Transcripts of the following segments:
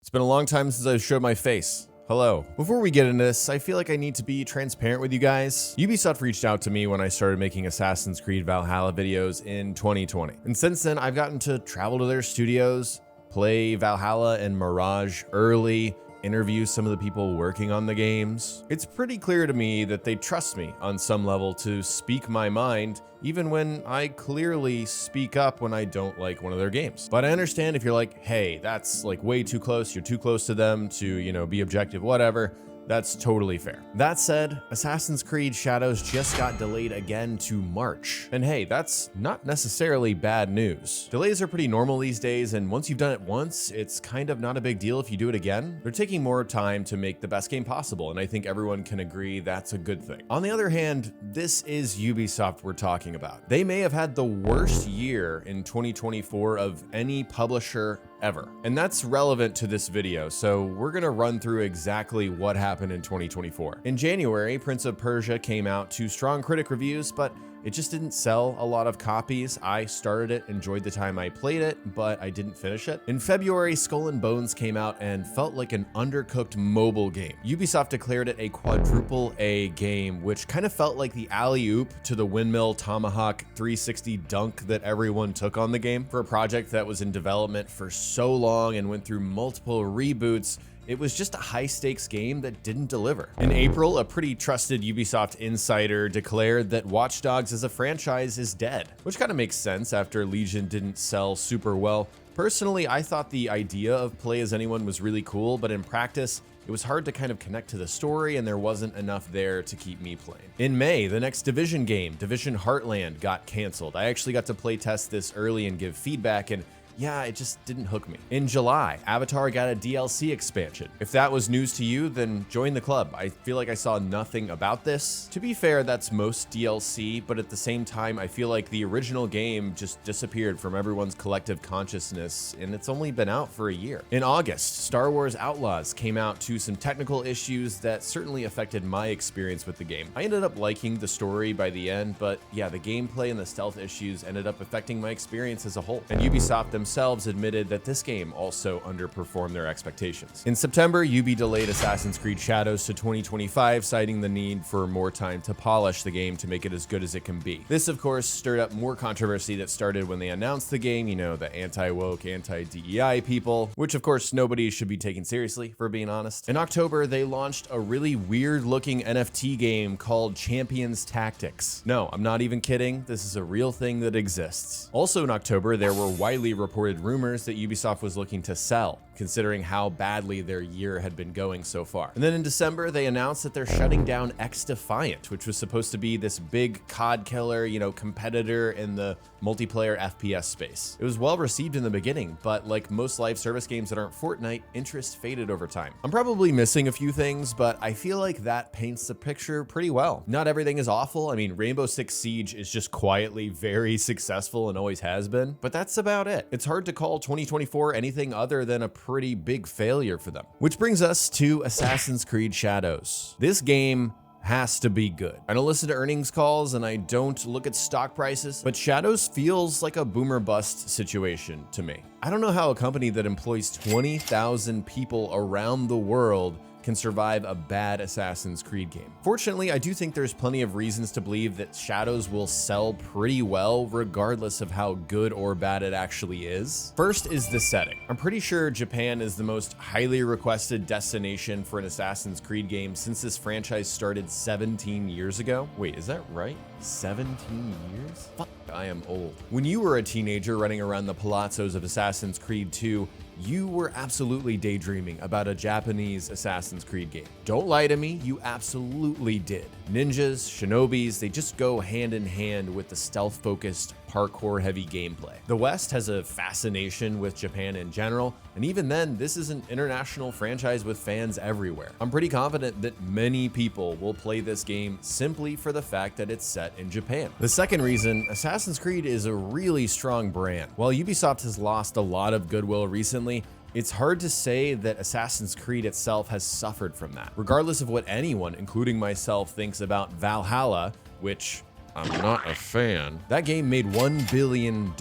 It's been a long time since I've showed my face. Hello. Before we get into this, I feel like I need to be transparent with you guys. Ubisoft reached out to me when I started making Assassin's Creed Valhalla videos in 2020. And since then, I've gotten to travel to their studios, play Valhalla and Mirage early, interview some of the people working on the games. It's pretty clear to me that they trust me on some level to speak my mind, even when I clearly speak up when I don't like one of their games. But I understand if you're like, hey, that's like way too close, you're too close to them to, be objective, whatever. That's totally fair. That said, Assassin's Creed Shadows just got delayed again to March. And hey, that's not necessarily bad news. Delays are pretty normal these days, and once you've done it once, it's kind of not a big deal if you do it again. They're taking more time to make the best game possible, and I think everyone can agree that's a good thing. On the other hand, this is Ubisoft we're talking about. They may have had the worst year in 2024 of any publisher ever. And that's relevant to this video, so we're gonna run through exactly what happened in 2024. In January, Prince of Persia came out to strong critic reviews, but it just didn't sell a lot of copies. I started it, enjoyed the time I played it, but I didn't finish it. In February, Skull and Bones came out and felt like an undercooked mobile game. Ubisoft declared it a quadruple A game, which kind of felt like the alley-oop to the windmill tomahawk 360 dunk that everyone took on the game. For a project that was in development for so long and went through multiple reboots, it was just a high-stakes game that didn't deliver. In April, a pretty trusted Ubisoft insider declared that Watch Dogs as a franchise is dead, which kind of makes sense after Legion didn't sell super well. Personally, I thought the idea of Play As Anyone was really cool, but in practice, it was hard to kind of connect to the story, and there wasn't enough there to keep me playing. In May, the next Division game, Division Heartland, got canceled. I actually got to play test this early and give feedback, and yeah, it just didn't hook me. In July, Avatar got a DLC expansion. If that was news to you, then join the club. I feel like I saw nothing about this. To be fair, that's most DLC, but at the same time, I feel like the original game just disappeared from everyone's collective consciousness, and it's only been out for a year. In August, Star Wars Outlaws came out to some technical issues that certainly affected my experience with the game. I ended up liking the story by the end, but yeah, the gameplay and the stealth issues ended up affecting my experience as a whole. And Ubisoft themselves admitted that this game also underperformed their expectations. In September, Ubi delayed Assassin's Creed Shadows to 2025, citing the need for more time to polish the game to make it as good as it can be. This, of course, stirred up more controversy that started when they announced the game, the anti-woke, anti-DEI people, which of course nobody should be taken seriously, for being honest. In October, they launched a really weird-looking NFT game called Champions Tactics. No, I'm not even kidding. This is a real thing that exists. Also in October, there were widely reported rumors that Ubisoft was looking to sell, considering how badly their year had been going so far. And then in December, they announced that they're shutting down X-Defiant, which was supposed to be this big COD killer, competitor in the multiplayer FPS space. It was well received in the beginning, but like most live service games that aren't Fortnite, interest faded over time. I'm probably missing a few things, but I feel like that paints the picture pretty well. Not everything is awful. I mean, Rainbow Six Siege is just quietly very successful and always has been, but that's about it. It's hard to call 2024 anything other than a pretty big failure for them. Which brings us to Assassin's Creed Shadows. This game has to be good. I don't listen to earnings calls and I don't look at stock prices, but Shadows feels like a boomer bust situation to me. I don't know how a company that employs 20,000 people around the world can survive a bad Assassin's Creed game. Fortunately, I do think there's plenty of reasons to believe that Shadows will sell pretty well regardless of how good or bad it actually is. First is the setting. I'm pretty sure Japan is the most highly requested destination for an Assassin's Creed game since this franchise started 17 years ago. Wait, is that right? 17 years? Fuck, I am old. When you were a teenager running around the palazzos of Assassin's Creed 2, you were absolutely daydreaming about a Japanese Assassin's Creed game. Don't lie to me, you absolutely did. Ninjas, shinobis, they just go hand in hand with the stealth-focused, parkour-heavy gameplay. The West has a fascination with Japan in general, and even then, this is an international franchise with fans everywhere. I'm pretty confident that many people will play this game simply for the fact that it's set in Japan. The second reason, Assassin's Creed is a really strong brand. While Ubisoft has lost a lot of goodwill recently, it's hard to say that Assassin's Creed itself has suffered from that. Regardless of what anyone, including myself, thinks about Valhalla, which I'm not a fan. That game made $1 billion.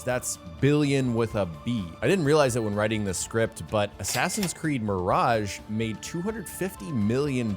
That's billion with a B. I didn't realize it when writing the script, but Assassin's Creed Mirage made $250 million.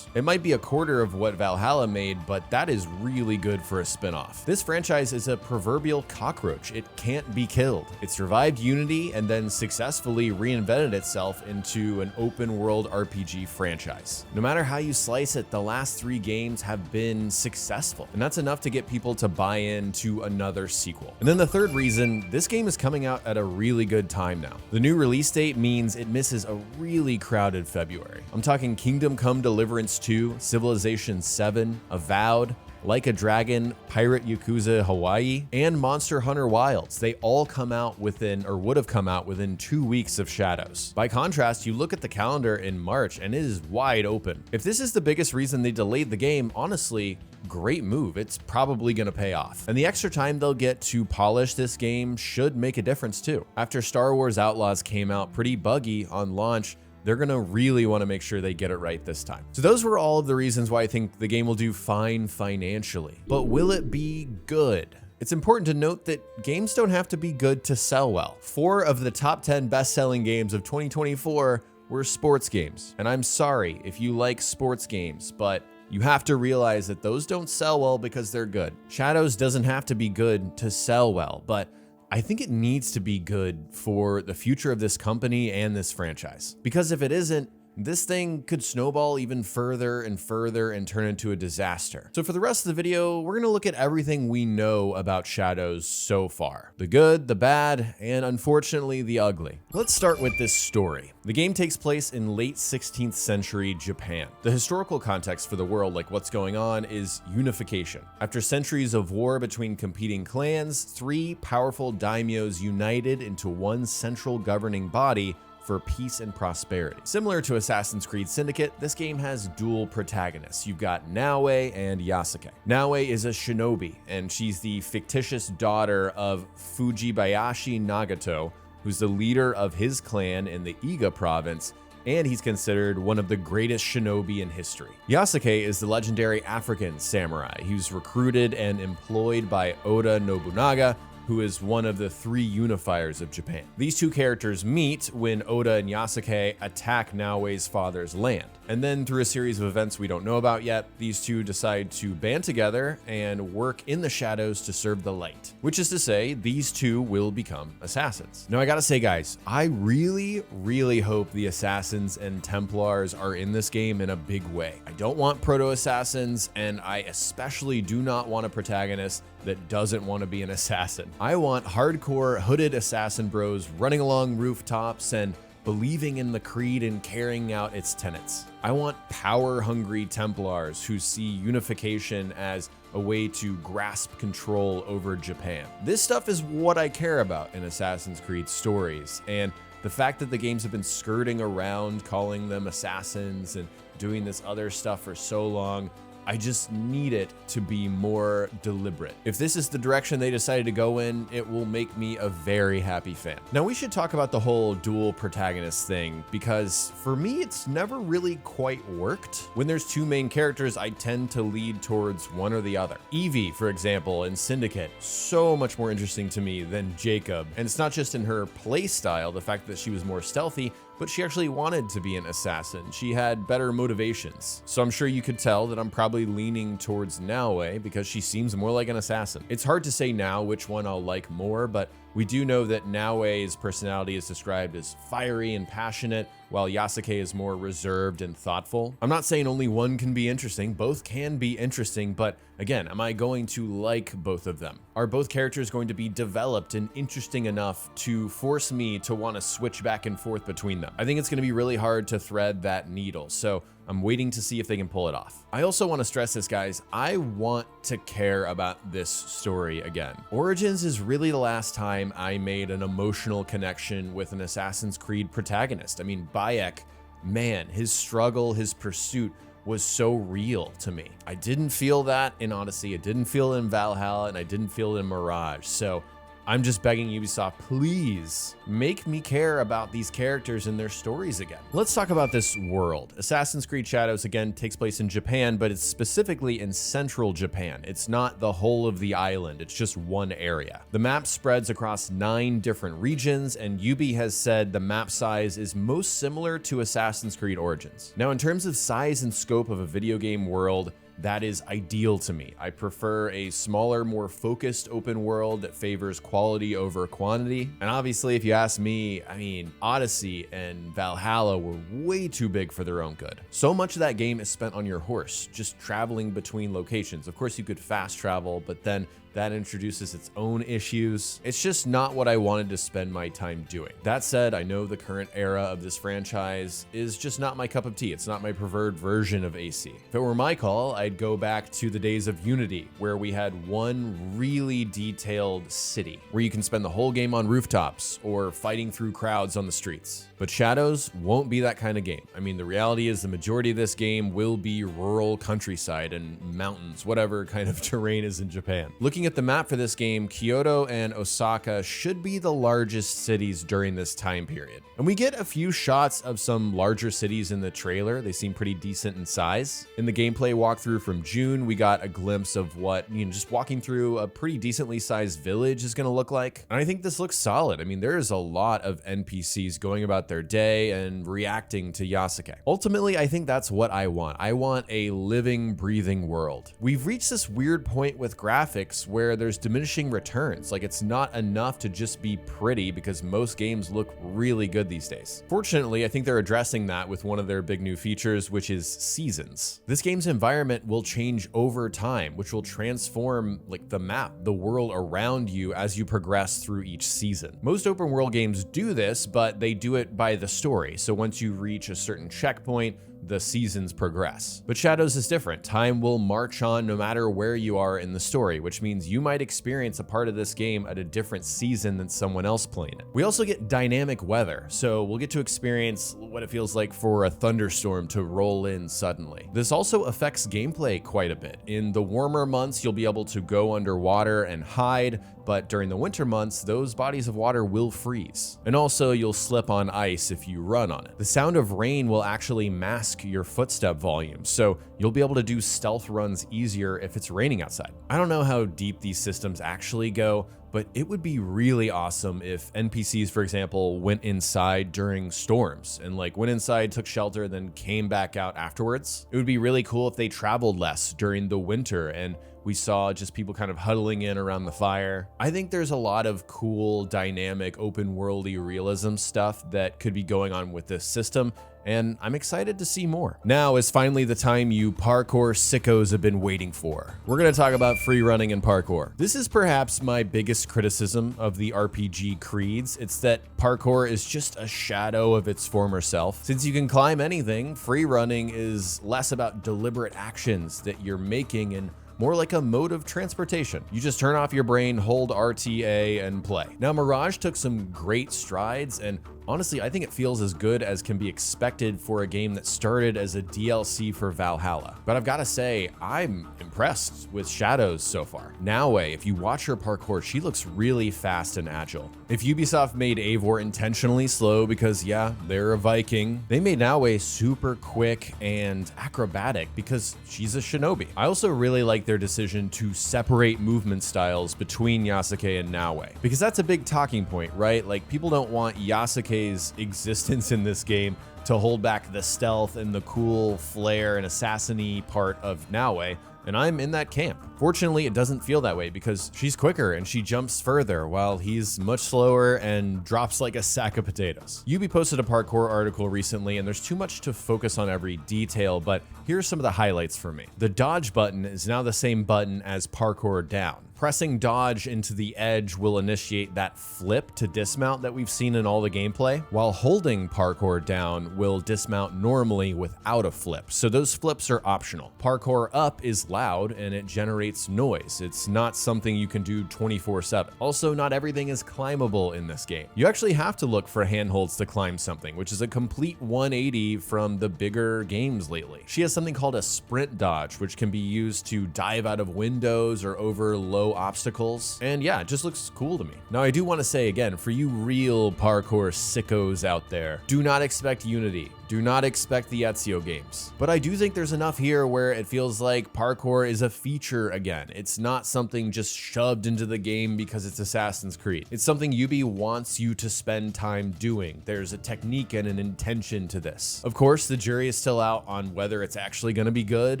It might be a quarter of what Valhalla made, but that is really good for a spin-off. This franchise is a proverbial cockroach. It can't be killed. It survived Unity and then successfully reinvented itself into an open-world RPG franchise. No matter how you slice it, the last 3 games have been successful. And that's enough to get people to buy into another sequel. And then the third reason, this game is coming out at a really good time now. The new release date means it misses a really crowded February. I'm talking Kingdom Come Deliverance 2, Civilization 7, Avowed, Like a Dragon, Pirate Yakuza Hawaii, and Monster Hunter Wilds. They all come out within, or would have come out within 2 weeks of Shadows. By contrast, you look at the calendar in March and it is wide open. If this is the biggest reason they delayed the game, honestly, great move. It's probably gonna pay off. And the extra time they'll get to polish this game should make a difference too. After Star Wars Outlaws came out pretty buggy on launch, they're gonna really wanna make sure they get it right this time. So those were all of the reasons why I think the game will do fine financially. But will it be good? It's important to note that games don't have to be good to sell well. 4 of the top 10 best-selling games of 2024 were sports games. And I'm sorry if you like sports games, but you have to realize that those don't sell well because they're good. Shadows doesn't have to be good to sell well, but I think it needs to be good for the future of this company and this franchise. Because if it isn't, this thing could snowball even further and further and turn into a disaster. So for the rest of the video, we're gonna look at everything we know about Shadows so far. The good, the bad, and unfortunately the ugly. Let's start with this story. The game takes place in late 16th century Japan. The historical context for the world, like what's going on, is unification. After centuries of war between competing clans, 3 powerful daimyos united into one central governing body for peace and prosperity. Similar to Assassin's Creed Syndicate, this game has dual protagonists. You've got Naoe and Yasuke. Naoe is a shinobi, and she's the fictitious daughter of Fujibayashi Nagato, who's the leader of his clan in the Iga province, and he's considered one of the greatest shinobi in history. Yasuke is the legendary African samurai who's recruited and employed by Oda Nobunaga, who is one of the 3 unifiers of Japan. These 2 characters meet when Oda and Yasuke attack Naoe's father's land. And then through a series of events we don't know about yet, these 2 decide to band together and work in the shadows to serve the light. Which is to say, these 2 will become assassins. Now I gotta say guys, I really hope the assassins and Templars are in this game in a big way. I don't want proto-assassins, and I especially do not want a protagonist that doesn't want to be an assassin. I want hardcore hooded assassin bros running along rooftops and believing in the creed and carrying out its tenets. I want power-hungry Templars who see unification as a way to grasp control over Japan. This stuff is what I care about in Assassin's Creed stories, and the fact that the games have been skirting around calling them assassins and doing this other stuff for so long, I just need it to be more deliberate. If this is the direction they decided to go in, it will make me a very happy fan. Now we should talk about the whole dual protagonist thing, because for me, it's never really quite worked. When there's 2 main characters, I tend to lead towards one or the other. Evie, for example, in Syndicate, so much more interesting to me than Jacob. And it's not just in her play style, the fact that she was more stealthy, but she actually wanted to be an assassin. She had better motivations. So I'm sure you could tell that I'm probably leaning towards Naoe because she seems more like an assassin. It's hard to say now which one I'll like more, but we do know that Naoe's personality is described as fiery and passionate, while Yasuke is more reserved and thoughtful. I'm not saying only one can be interesting, both can be interesting, but again, am I going to like both of them? Are both characters going to be developed and interesting enough to force me to want to switch back and forth between them? I think it's going to be really hard to thread that needle, so I'm waiting to see if they can pull it off. I also want to stress this, guys. I want to care about this story again. Origins is really the last time I made an emotional connection with an Assassin's Creed protagonist. I mean, Bayek, man, his struggle, his pursuit was so real to me. I didn't feel that in Odyssey, I didn't feel it in Valhalla, and I didn't feel it in Mirage. So I'm just begging Ubisoft, please make me care about these characters and their stories again. Let's talk about this world. Assassin's Creed Shadows, again, takes place in Japan, but it's specifically in central Japan. It's not the whole of the island, it's just one area. The map spreads across 9 different regions, and Ubi has said the map size is most similar to Assassin's Creed Origins. Now, in terms of size and scope of a video game world, that is ideal to me. I prefer a smaller, more focused open world that favors quality over quantity. And obviously, if you ask me, I mean, Odyssey and Valhalla were way too big for their own good. So much of that game is spent on your horse, just traveling between locations. Of course, you could fast travel, but then that introduces its own issues. It's just not what I wanted to spend my time doing. That said, I know the current era of this franchise is just not my cup of tea. It's not my preferred version of AC. If it were my call, I'd go back to the days of Unity, where we had one really detailed city, where you can spend the whole game on rooftops or fighting through crowds on the streets. But Shadows won't be that kind of game. I mean, the reality is the majority of this game will be rural countryside and mountains, whatever kind of terrain is in Japan. Looking at the map for this game, Kyoto and Osaka should be the largest cities during this time period. And we get a few shots of some larger cities in the trailer. They seem pretty decent in size. In the gameplay walkthrough from June, we got a glimpse of what, just walking through a pretty decently sized village is gonna look like. And I think this looks solid. I mean, there is a lot of NPCs going about their day and reacting to Yasuke. Ultimately, I think that's what I want. I want a living, breathing world. We've reached this weird point with graphics where there's diminishing returns. Like, it's not enough to just be pretty because most games look really good these days. Fortunately, I think they're addressing that with one of their big new features, which is seasons. This game's environment will change over time, which will transform like the map, the world around you as you progress through each season. Most open world games do this, but they do it by the story. So once you reach a certain checkpoint, the seasons progress. But Shadows is different. Time will march on no matter where you are in the story, which means you might experience a part of this game at a different season than someone else playing it. We also get dynamic weather, so we'll get to experience what it feels like for a thunderstorm to roll in suddenly. This also affects gameplay quite a bit. In the warmer months, you'll be able to go underwater and hide, but during the winter months, those bodies of water will freeze. And also, you'll slip on ice if you run on it. The sound of rain will actually mask your footstep volume, so you'll be able to do stealth runs easier if it's raining outside. I don't know how deep these systems actually go, but it would be really awesome if NPCs, for example, went inside during storms and like went inside, took shelter, then came back out afterwards. It would be really cool if they traveled less during the winter and we saw just people kind of huddling in around the fire. I think there's a lot of cool, dynamic, open worldy realism stuff that could be going on with this system, and I'm excited to see more. Now is finally the time you parkour sickos have been waiting for. We're gonna talk about free running and parkour. This is perhaps my biggest criticism of the RPG creeds. It's that parkour is just a shadow of its former self. Since you can climb anything, free running is less about deliberate actions that you're making and more like a mode of transportation. You just turn off your brain, hold RTA, and play. Now, Mirage took some great strides, and honestly, I think it feels as good as can be expected for a game that started as a DLC for Valhalla. But I've gotta say, I'm impressed with Shadows so far. Naoe, if you watch her parkour, she looks really fast and agile. If Ubisoft made Eivor intentionally slow because, yeah, they're a Viking, they made Naoe super quick and acrobatic because she's a shinobi. I also really like their decision to separate movement styles between Yasuke and Naoe, because that's a big talking point, right? Like, people don't want Yasuke's existence in this game to hold back the stealth and the cool flair and assassin-y part of Naoe, and I'm in that camp. Fortunately, it doesn't feel that way because she's quicker and she jumps further while he's much slower and drops like a sack of potatoes. Ubi posted a parkour article recently, and there's too much to focus on every detail, but here's some of the highlights for me. The dodge button is now the same button as parkour down. Pressing dodge into the edge will initiate that flip to dismount that we've seen in all the gameplay, while holding parkour down will dismount normally without a flip, so those flips are optional. Parkour up is loud and it generates noise. It's not something you can do 24/7. Also, not everything is climbable in this game. You actually have to look for handholds to climb something, which is a complete 180 from the bigger games lately. She has something called a sprint dodge, which can be used to dive out of windows or over low no obstacles. And yeah, it just looks cool to me. Now, I do want to say again, for you real parkour sickos out there, do not expect Unity. Do not expect the Ezio games. But I do think there's enough here where it feels like parkour is a feature again. It's not something just shoved into the game because it's Assassin's Creed. It's something Ubi wants you to spend time doing. There's a technique and an intention to this. Of course, the jury is still out on whether it's actually going to be good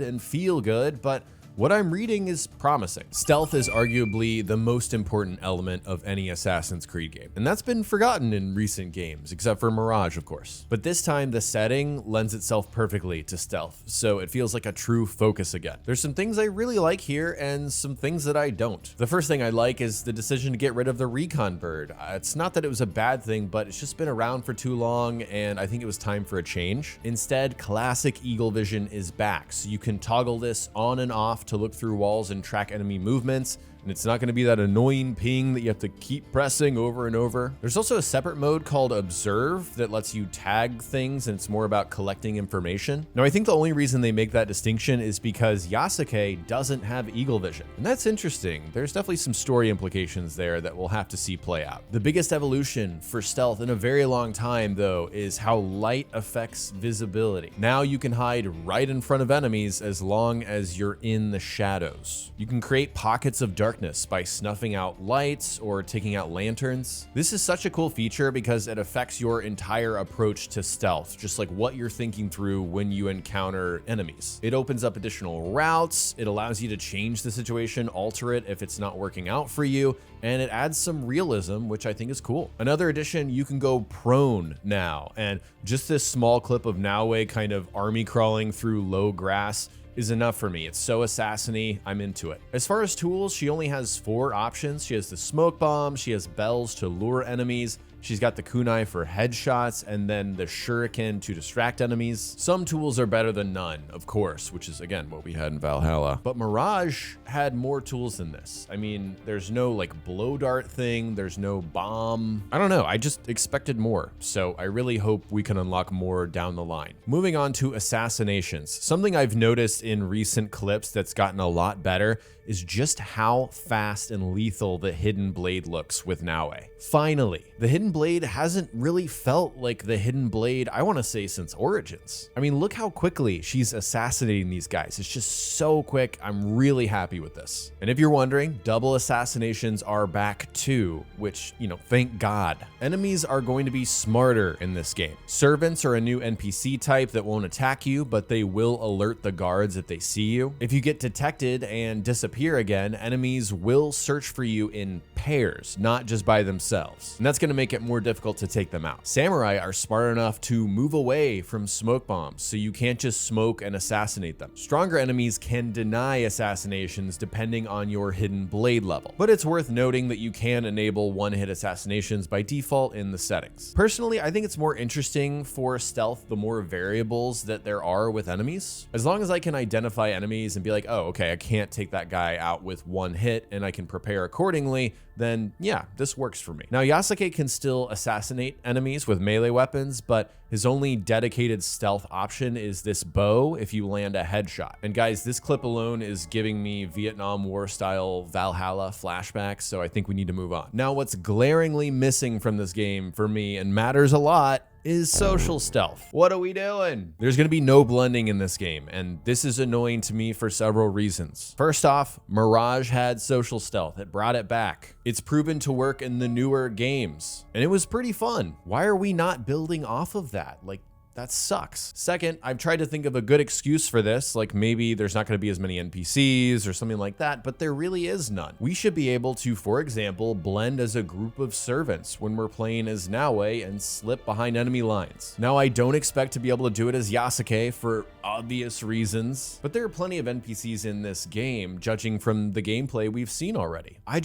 and feel good, but what I'm reading is promising. Stealth is arguably the most important element of any Assassin's Creed game, and that's been forgotten in recent games, except for Mirage, of course. But this time, the setting lends itself perfectly to stealth, so it feels like a true focus again. There's some things I really like here, and some things that I don't. The first thing I like is the decision to get rid of the recon bird. It's not that it was a bad thing, but it's just been around for too long, and I think it was time for a change. Instead, classic Eagle Vision is back, so you can toggle this on and off to look through walls and track enemy movements, and it's not going to be that annoying ping that you have to keep pressing over and over. There's also a separate mode called Observe that lets you tag things, and it's more about collecting information. Now, I think the only reason they make that distinction is because Yasuke doesn't have Eagle Vision, and that's interesting. There's definitely some story implications there that we'll have to see play out. The biggest evolution for stealth in a very long time, though, is how light affects visibility. Now you can hide right in front of enemies as long as you're in the shadows. You can create pockets of darkness by snuffing out lights or taking out lanterns. This is such a cool feature because it affects your entire approach to stealth, just like what you're thinking through when you encounter enemies. It opens up additional routes, it allows you to change the situation, alter it if it's not working out for you, and it adds some realism, which I think is cool. Another addition, you can go prone now, and just this small clip of Naue kind of army crawling through low grass is enough for me. It's so assassiny, I'm into it. As far as tools, she only has 4 options. She has the smoke bomb, she has bells to lure enemies, she's got the kunai for headshots, and then the shuriken to distract enemies. Some tools are better than none, of course, which is again what we had in Valhalla. But Mirage had more tools than this. I mean, there's no like blow dart thing, there's no bomb. I don't know, I just expected more. So I really hope we can unlock more down the line. Moving on to assassinations. Something I've noticed in recent clips that's gotten a lot better is just how fast and lethal the Hidden Blade looks with Naue. Finally, the Hidden Blade hasn't really felt like the Hidden Blade, I want to say, since Origins. I mean, look how quickly she's assassinating these guys. It's just so quick. I'm really happy with this. And if you're wondering, double assassinations are back too, which, you know, thank God. Enemies are going to be smarter in this game. Servants are a new NPC type that won't attack you, but they will alert the guards if they see you. If you get detected and disappear again, enemies will search for you in pairs, not just by themselves. And that's going to make it more difficult to take them out. Samurai are smart enough to move away from smoke bombs, so you can't just smoke and assassinate them. Stronger enemies can deny assassinations depending on your Hidden Blade level, but it's worth noting that you can enable one-hit assassinations by default in the settings. Personally, I think it's more interesting for stealth the more variables that there are with enemies. As long as I can identify enemies and be like, oh, okay, I can't take that guy out with one hit and I can prepare accordingly, then yeah, this works for me. Now, Yasuke can still assassinate enemies with melee weapons, but his only dedicated stealth option is this bow if you land a headshot. And guys, this clip alone is giving me Vietnam War style Valhalla flashbacks, so I think we need to move on. Now, what's glaringly missing from this game for me, and matters a lot, is social stealth. What are we doing? There's gonna be no blending in this game, and this is annoying to me for several reasons. First off, Mirage had social stealth. It brought it back. It's proven to work in the newer games, and it was pretty fun. Why are we not building off of that? Like, that sucks. Second, I've tried to think of a good excuse for this, like maybe there's not going to be as many NPCs or something like that, but there really is none. We should be able to, for example, blend as a group of servants when we're playing as Naue and slip behind enemy lines. Now, I don't expect to be able to do it as Yasuke for obvious reasons, but there are plenty of NPCs in this game, judging from the gameplay we've seen already. I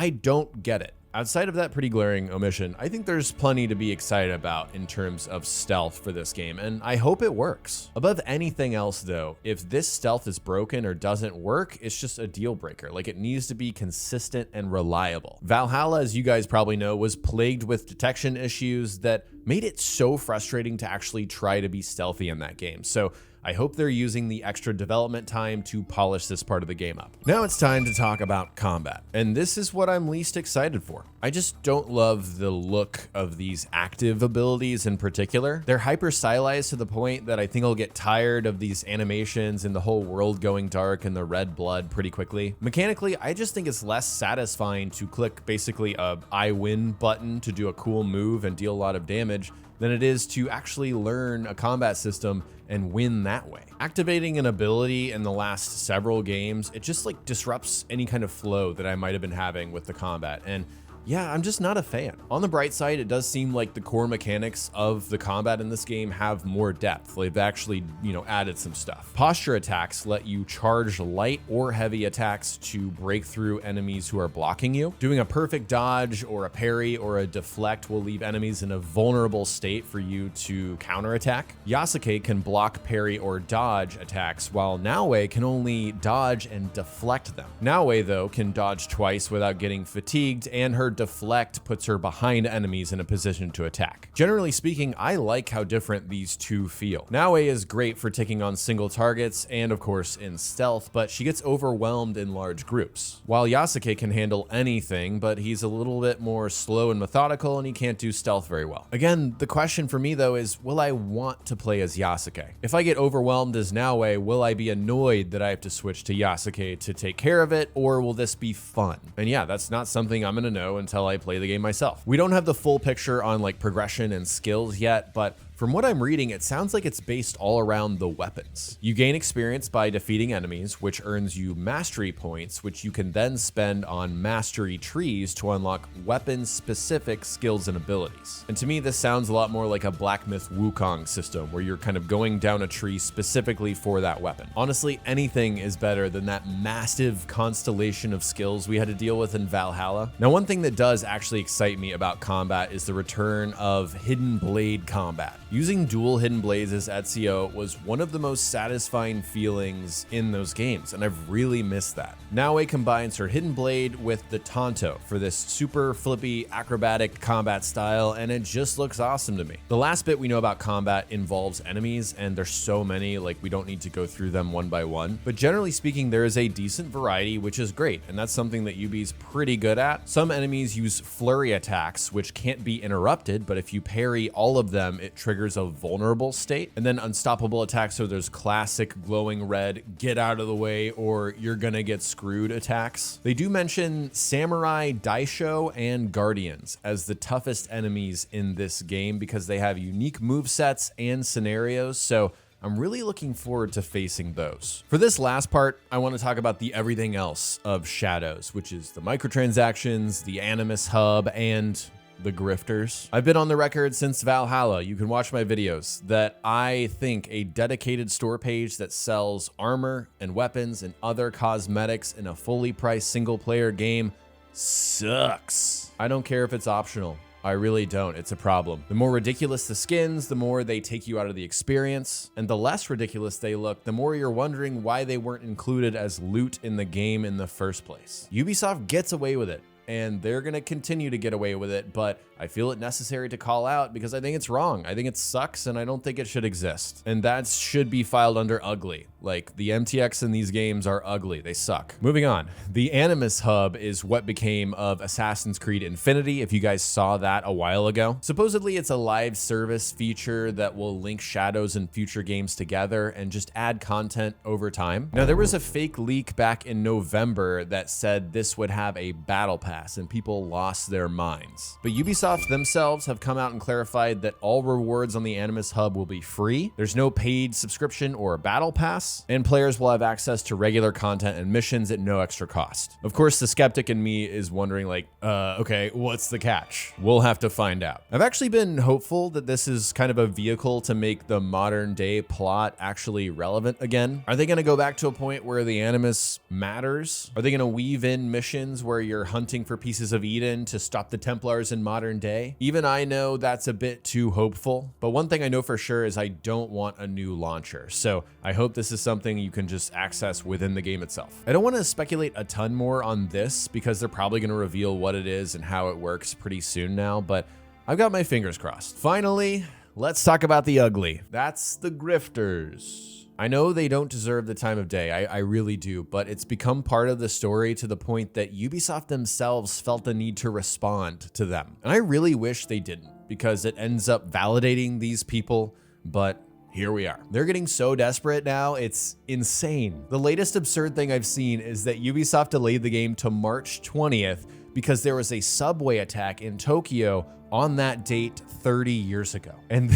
don't get it. Outside of that pretty glaring omission, I think there's plenty to be excited about in terms of stealth for this game, and I hope it works. Above anything else though, if this stealth is broken or doesn't work, it's just a deal breaker. Like, it needs to be consistent and reliable. Valhalla, as you guys probably know, was plagued with detection issues that made it so frustrating to actually try to be stealthy in that game. So I hope they're using the extra development time to polish this part of the game up. Now it's time to talk about combat, and this is what I'm least excited for. I just don't love the look of these active abilities in particular. They're hyper stylized to the point that I think I'll get tired of these animations and the whole world going dark and the red blood pretty quickly. Mechanically, I just think it's less satisfying to click basically a I win button to do a cool move and deal a lot of damage than it is to actually learn a combat system and win that way. Activating an ability in the last several games, it just like disrupts any kind of flow that I might have been having with the combat. And yeah, I'm just not a fan. On the bright side, it does seem like the core mechanics of the combat in this game have more depth. They've actually, added some stuff. Posture attacks let you charge light or heavy attacks to break through enemies who are blocking you. Doing a perfect dodge or a parry or a deflect will leave enemies in a vulnerable state for you to counterattack. Yasuke can block, parry, or dodge attacks, while Naoe can only dodge and deflect them. Naoe, though, can dodge twice without getting fatigued, and her deflect puts her behind enemies in a position to attack. Generally speaking, I like how different these two feel. Naoe is great for taking on single targets and of course in stealth, but she gets overwhelmed in large groups. While Yasuke can handle anything, but he's a little bit more slow and methodical and he can't do stealth very well. Again, the question for me though is, will I want to play as Yasuke? If I get overwhelmed as Naoe, will I be annoyed that I have to switch to Yasuke to take care of it, or will this be fun? And yeah, that's not something I'm gonna know until I play the game myself. We don't have the full picture on like progression and skills yet, but from what I'm reading, it sounds like it's based all around the weapons. You gain experience by defeating enemies, which earns you mastery points, which you can then spend on mastery trees to unlock weapon-specific skills and abilities. And to me, this sounds a lot more like a Black Myth Wukong system, where you're kind of going down a tree specifically for that weapon. Honestly, anything is better than that massive constellation of skills we had to deal with in Valhalla. Now, one thing that does actually excite me about combat is the return of hidden blade combat. Using dual hidden blades as Ezio was one of the most satisfying feelings in those games, and I've really missed that. Naoe combines her hidden blade with the Tanto for this super flippy acrobatic combat style, and it just looks awesome to me. The last bit we know about combat involves enemies, and there's so many, like we don't need to go through them one by one, but generally speaking, there is a decent variety, which is great, and that's something that Ubi's pretty good at. Some enemies use flurry attacks, which can't be interrupted, but if you parry all of them, it triggers a vulnerable state. And then unstoppable attacks, so there's classic glowing red, get out of the way or you're gonna get screwed attacks. They do mention Samurai, Daisho, and Guardians as the toughest enemies in this game because they have unique movesets and scenarios, so I'm really looking forward to facing those. For this last part, I want to talk about the everything else of Shadows, which is the microtransactions, the Animus Hub, and the grifters. I've been on the record since Valhalla, you can watch my videos, that I think a dedicated store page that sells armor and weapons and other cosmetics in a fully priced single player game sucks. I don't care if it's optional. I really don't. It's a problem. The more ridiculous the skins, the more they take you out of the experience, and the less ridiculous they look, the more you're wondering why they weren't included as loot in the game in the first place. Ubisoft gets away with it, and they're gonna continue to get away with it, but I feel it necessary to call out because I think it's wrong. I think it sucks and I don't think it should exist. And that should be filed under ugly. Like, the MTX in these games are ugly, they suck. Moving on, the Animus Hub is what became of Assassin's Creed Infinity, if you guys saw that a while ago. Supposedly it's a live service feature that will link Shadows and future games together and just add content over time. Now, there was a fake leak back in November that said this would have a battle pass and people lost their minds. But Ubisoft themselves have come out and clarified that all rewards on the Animus Hub will be free. There's no paid subscription or battle pass, and players will have access to regular content and missions at no extra cost. Of course, the skeptic in me is wondering like, okay, what's the catch? We'll have to find out. I've actually been hopeful that this is kind of a vehicle to make the modern day plot actually relevant again. Are they gonna go back to a point where the Animus matters? Are they gonna weave in missions where you're hunting for pieces of Eden to stop the Templars in modern day? Even I know that's a bit too hopeful, but one thing I know for sure is I don't want a new launcher, so I hope this is something you can just access within the game itself. I don't want to speculate a ton more on this because they're probably going to reveal what it is and how it works pretty soon now, but I've got my fingers crossed. Finally, let's talk about the ugly. That's the grifters. I know they don't deserve the time of day, I really do, but it's become part of the story to the point that Ubisoft themselves felt the need to respond to them. And I really wish they didn't, because it ends up validating these people, but here we are. They're getting so desperate now, it's insane. The latest absurd thing I've seen is that Ubisoft delayed the game to March 20th because there was a subway attack in Tokyo on that date 30 years ago. And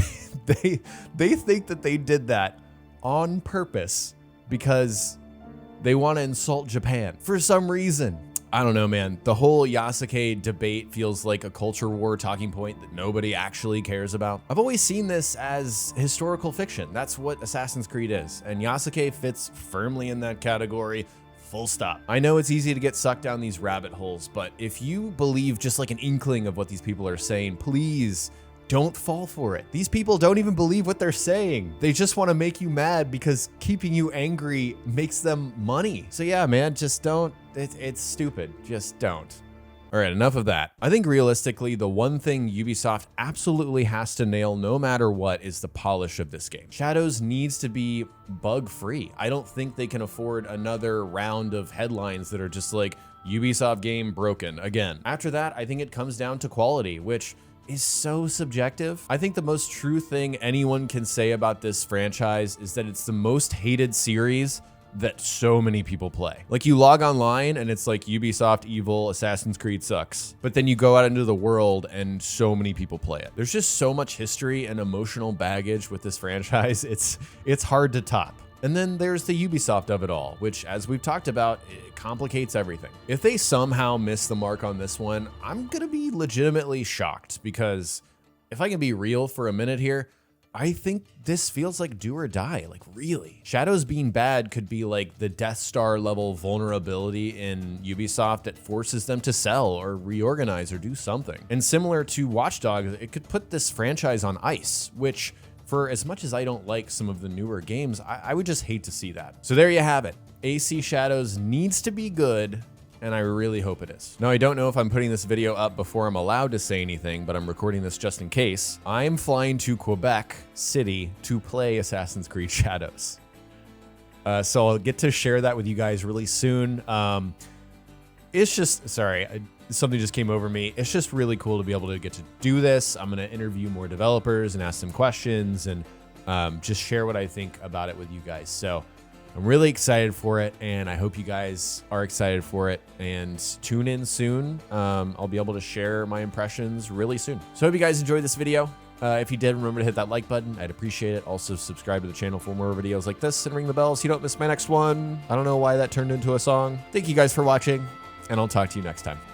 they think that they did that on purpose because they want to insult Japan for some reason. I don't know, man. The whole Yasuke debate feels like a culture war talking point that nobody actually cares about. I've always seen this as historical fiction. That's what Assassin's Creed is. And Yasuke fits firmly in that category. Full stop. I know it's easy to get sucked down these rabbit holes, but if you believe just like an inkling of what these people are saying, please don't fall for it. These people don't even believe what they're saying. They just want to make you mad because keeping you angry makes them money. So yeah, man, just don't. It's stupid. Just don't. All right, enough of that. I think realistically, the one thing Ubisoft absolutely has to nail no matter what is the polish of this game. Shadows needs to be bug-free. I don't think they can afford another round of headlines that are just like, Ubisoft game broken again. After that, I think it comes down to quality, which is so subjective. I think the most true thing anyone can say about this franchise is that it's the most hated series that so many people play. Like, you log online and it's like Ubisoft evil, Assassin's Creed sucks. But then you go out into the world and so many people play it. There's just so much history and emotional baggage with this franchise. It's hard to top. And then there's the Ubisoft of it all, which, as we've talked about, it complicates everything. If they somehow miss the mark on this one, I'm gonna be legitimately shocked, because if I can be real for a minute here, I think this feels like do or die, like really. Shadows being bad could be like the Death Star level vulnerability in Ubisoft that forces them to sell or reorganize or do something. And similar to Watch Dogs, it could put this franchise on ice, which, for as much as I don't like some of the newer games, I would just hate to see that. So there you have it. AC Shadows needs to be good, and I really hope it is. Now, I don't know if I'm putting this video up before I'm allowed to say anything, but I'm recording this just in case. I'm flying to Quebec City to play Assassin's Creed Shadows. So I'll get to share that with you guys really soon. It's just, sorry, something just came over me. It's just really cool to be able to get to do this. I'm gonna interview more developers and ask them questions and just share what I think about it with you guys. So I'm really excited for it, and I hope you guys are excited for it, and tune in soon. I'll be able to share my impressions really soon. So I hope you guys enjoyed this video. If you did, remember to hit that like button. I'd appreciate it. Also, subscribe to the channel for more videos like this and ring the bell so you don't miss my next one. I don't know why that turned into a song. Thank you guys for watching, and I'll talk to you next time.